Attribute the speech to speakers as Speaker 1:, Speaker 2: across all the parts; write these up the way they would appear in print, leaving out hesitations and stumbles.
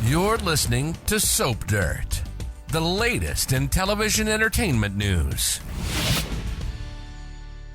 Speaker 1: You're listening to Soap Dirt, the latest in television entertainment news.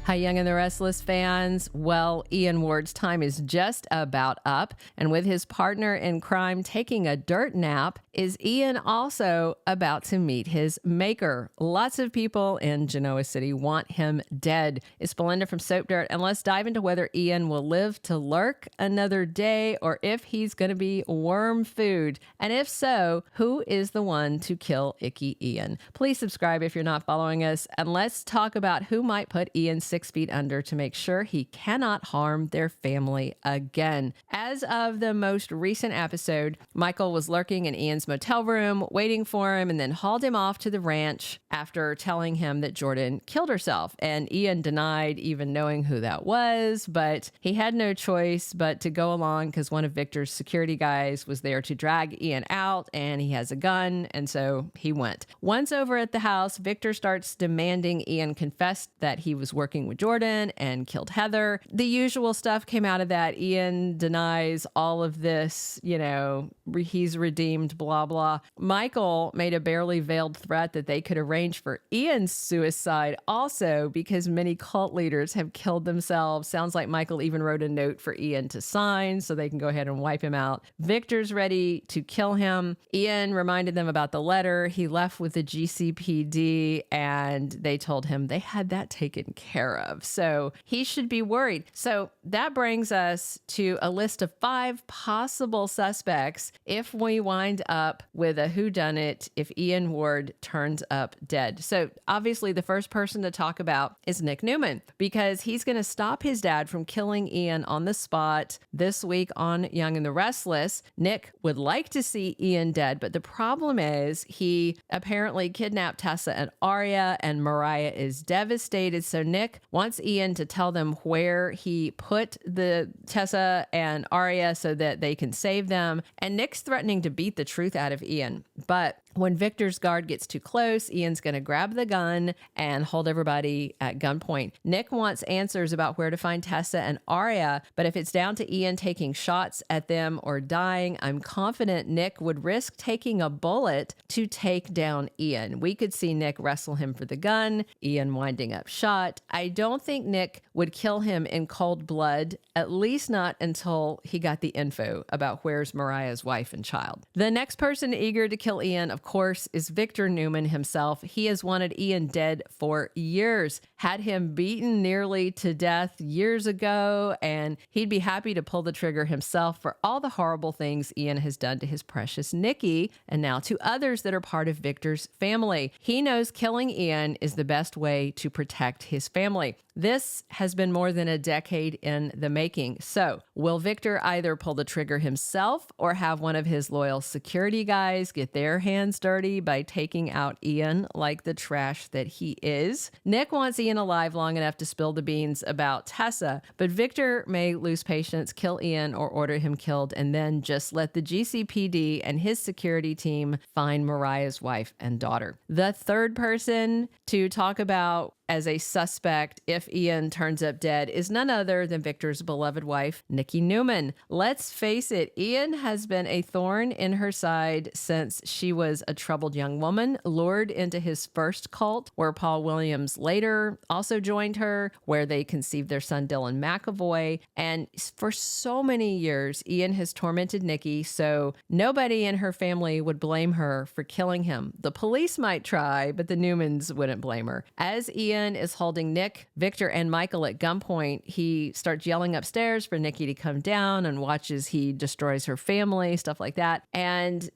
Speaker 2: Hi, Young and the Restless fans. Well, Ian Ward's time is just about up. And with his partner in crime taking a dirt nap, is Ian also about to meet his maker? Lots of people in Genoa City want him dead. It's Belinda from Soap Dirt, and let's dive into whether Ian will live to lurk another day or if he's going to be worm food. And if so, who is the one to kill Icky Ian? Please subscribe if you're not following us, and let's talk about who might put Ian 6 feet under to make sure he cannot harm their family again. As of the most recent episode, Michael was lurking in Ian's motel room, waiting for him, and then hauled him off to the ranch after telling him that Jordan killed herself. And Ian denied even knowing who that was, but he had no choice but to go along because one of Victor's security guys was there to drag Ian out, and he has a gun, and so he went. Once over at the house, Victor starts demanding Ian confess that he was working with Jordan and killed Heather. The usual stuff came out of that. Ian denies all of this, he's redeemed, blah, blah. Michael made a barely veiled threat that they could arrange for Ian's suicide also because many cult leaders have killed themselves. Sounds like Michael even wrote a note for Ian to sign so they can go ahead and wipe him out. Victor's ready to kill him. Ian reminded them about the letter. He left with the GCPD and they told him they had that taken care of. So he should be worried. So that brings us to a list of 5 possible suspects if we wind up with a whodunit if Ian Ward turns up dead. So obviously the first person to talk about is Nick Newman because he's going to stop his dad from killing Ian on the spot this week on Young and the Restless. Nick would like to see Ian dead, but the problem is he apparently kidnapped Tessa and Aria, and Mariah is devastated. So Nick wants Ian to tell them where he put the Tessa and Aria so that they can save them. And Nick's threatening to beat the truth out of Ian. But when Victor's guard gets too close, Ian's going to grab the gun and hold everybody at gunpoint. Nick wants answers about where to find Tessa and Aria, but if it's down to Ian taking shots at them or dying, I'm confident Nick would risk taking a bullet to take down Ian. We could see Nick wrestle him for the gun, Ian winding up shot. I don't think Nick would kill him in cold blood, at least not until he got the info about where's Mariah's wife and child. The next person eager to kill Ian, of course, is Victor Newman himself. He has wanted Ian dead for years, had him beaten nearly to death years ago, and he'd be happy to pull the trigger himself for all the horrible things Ian has done to his precious Nikki, and now to others that are part of Victor's family. He knows killing Ian is the best way to protect his family. This has been more than a decade in the making. So, will Victor either pull the trigger himself or have one of his loyal security guys get their hands dirty by taking out Ian like the trash that he is? Nick wants Ian alive long enough to spill the beans about Tessa, but Victor may lose patience, kill Ian, or order him killed, and then just let the GCPD and his security team find Mariah's wife and daughter. The third person to talk about as a suspect if Ian turns up dead is none other than Victor's beloved wife, Nikki Newman. Let's face it, Ian has been a thorn in her side since she was a troubled young woman, lured into his first cult, where Paul Williams later also joined her, where they conceived their son Dylan McAvoy. And for so many years, Ian has tormented Nikki, so nobody in her family would blame her for killing him. The police might try, but the Newmans wouldn't blame her. As Ian is holding Nick, Victor, and Michael at gunpoint, he starts yelling upstairs for Nikki to come down and watches he destroys her family, stuff like that. And,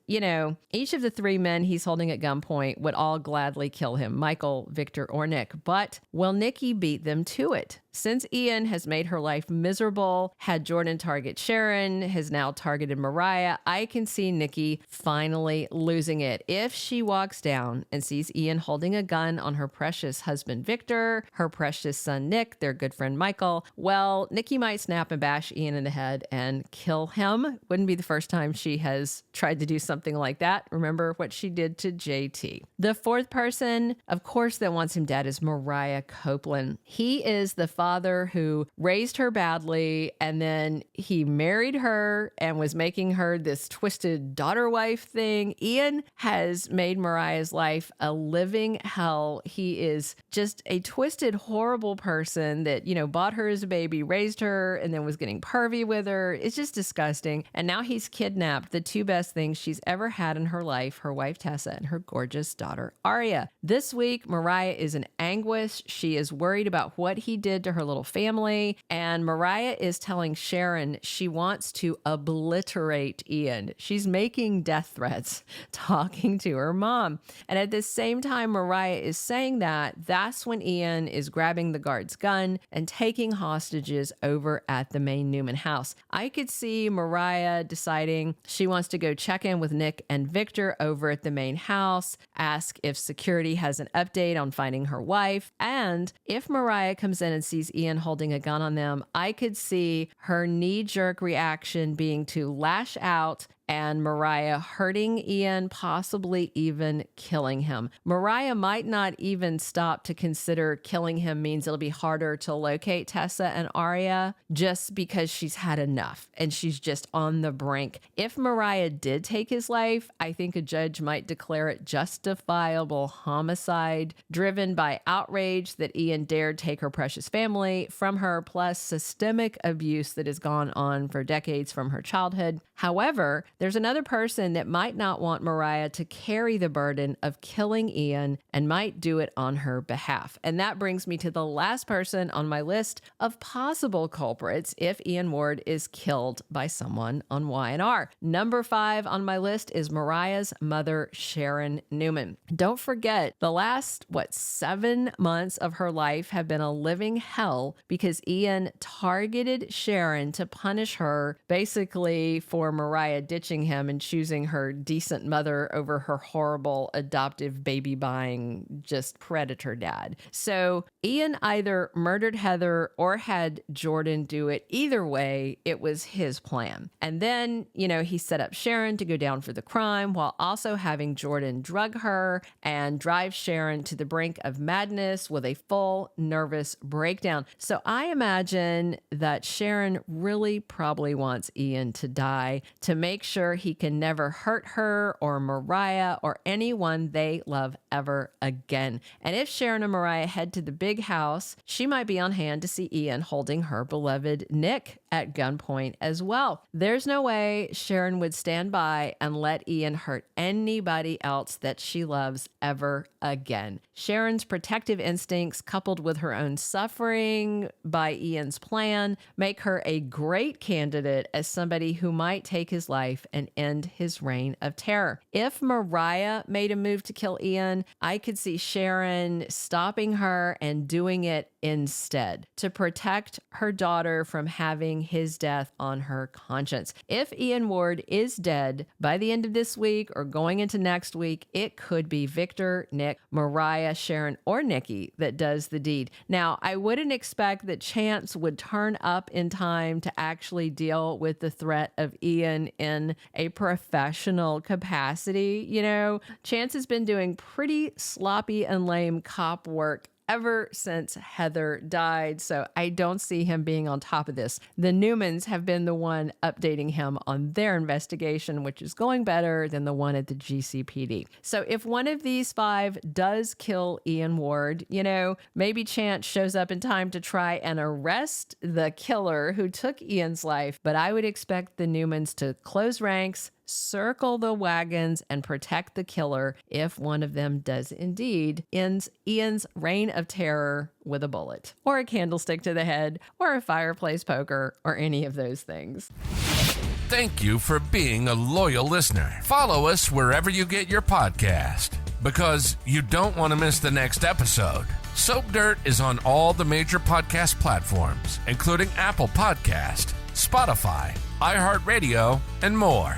Speaker 2: each of the 3 men he's holding at gunpoint would all gladly kill him, Michael, Victor, or Nick. But will Nikki beat them to it? Since Ian has made her life miserable, had Jordan target Sharon, has now targeted Mariah, I can see Nikki finally losing it. If she walks down and sees Ian holding a gun on her precious husband Victor, her precious son Nick, their good friend Michael, well, Nikki might snap and bash Ian in the head and kill him. Wouldn't be the first time she has tried to do something like that. Remember what she did to JT. The fourth person, of course, that wants him dead is Mariah Copeland. He is the father who raised her badly, and then he married her and was making her this twisted daughter wife thing. Ian has made Mariah's life a living hell. He is just a twisted, horrible person that, bought her as a baby, raised her, and then was getting pervy with her. It's just disgusting. And now he's kidnapped the two best things she's ever had in her life, her wife Tessa and her gorgeous daughter Aria. This week, Mariah is in anguish. She is worried about what he did to her little family. And Mariah is telling Sharon she wants to obliterate Ian. She's making death threats, talking to her mom. And at the same time Mariah is saying that, that's when Ian is grabbing the guard's gun and taking hostages over at the main Newman house. I could see Mariah deciding she wants to go check in with Nick and Victor over at the main house, ask if security has an update on finding her wife, and if Mariah comes in and sees Ian holding a gun on them, I could see her knee-jerk reaction being to lash out and Mariah hurting Ian, possibly even killing him. Mariah might not even stop to consider killing him means it'll be harder to locate Tessa and Aria, just because she's had enough and she's just on the brink. If Mariah did take his life, I think a judge might declare it justifiable homicide driven by outrage that Ian dared take her precious family from her, plus systemic abuse that has gone on for decades from her childhood. However, there's another person that might not want Mariah to carry the burden of killing Ian and might do it on her behalf. And that brings me to the last person on my list of possible culprits if Ian Ward is killed by someone on Y&R. Number 5 on my list is Mariah's mother, Sharon Newman. Don't forget, the last, 7 months of her life have been a living hell because Ian targeted Sharon to punish her, basically for Mariah ditching him and choosing her decent mother over her horrible adoptive baby buying just predator dad. So Ian either murdered Heather or had Jordan do it. Either way, it was his plan. And then, he set up Sharon to go down for the crime while also having Jordan drug her and drive Sharon to the brink of madness with a full nervous breakdown. So I imagine that Sharon really probably wants Ian to die to make sure he can never hurt her or Mariah or anyone they love ever again. And if Sharon and Mariah head to the big house, she might be on hand to see Ian holding her beloved Nick at gunpoint as well. There's no way Sharon would stand by and let Ian hurt anybody else that she loves ever again. Sharon's protective instincts, coupled with her own suffering by Ian's plan, make her a great candidate as somebody who might take his life and end his reign of terror. If Mariah made a move to kill Ian, I could see Sharon stopping her and doing it instead to protect her daughter from having his death on her conscience. If Ian Ward is dead by the end of this week or going into next week, it could be Victor, Nick, Mariah, Sharon, or Nikki that does the deed. Now, I wouldn't expect that Chance would turn up in time to actually deal with the threat of Ian in a professional capacity. Chance has been doing pretty sloppy and lame cop work ever since Heather died, so I don't see him being on top of this. The Newmans have been the one updating him on their investigation, which is going better than the one at the GCPD. So if one of these 5 does kill Ian Ward, maybe Chance shows up in time to try and arrest the killer who took Ian's life, but I would expect the Newmans to close ranks, circle the wagons, and protect the killer if one of them does indeed end Ian's reign of terror with a bullet, or a candlestick to the head, or a fireplace poker, or any of those things.
Speaker 1: Thank you for being a loyal listener. Follow us wherever you get your podcast, because you don't want to miss the next episode. Soap Dirt is on all the major podcast platforms, including Apple Podcast, Spotify, iHeartRadio, and more.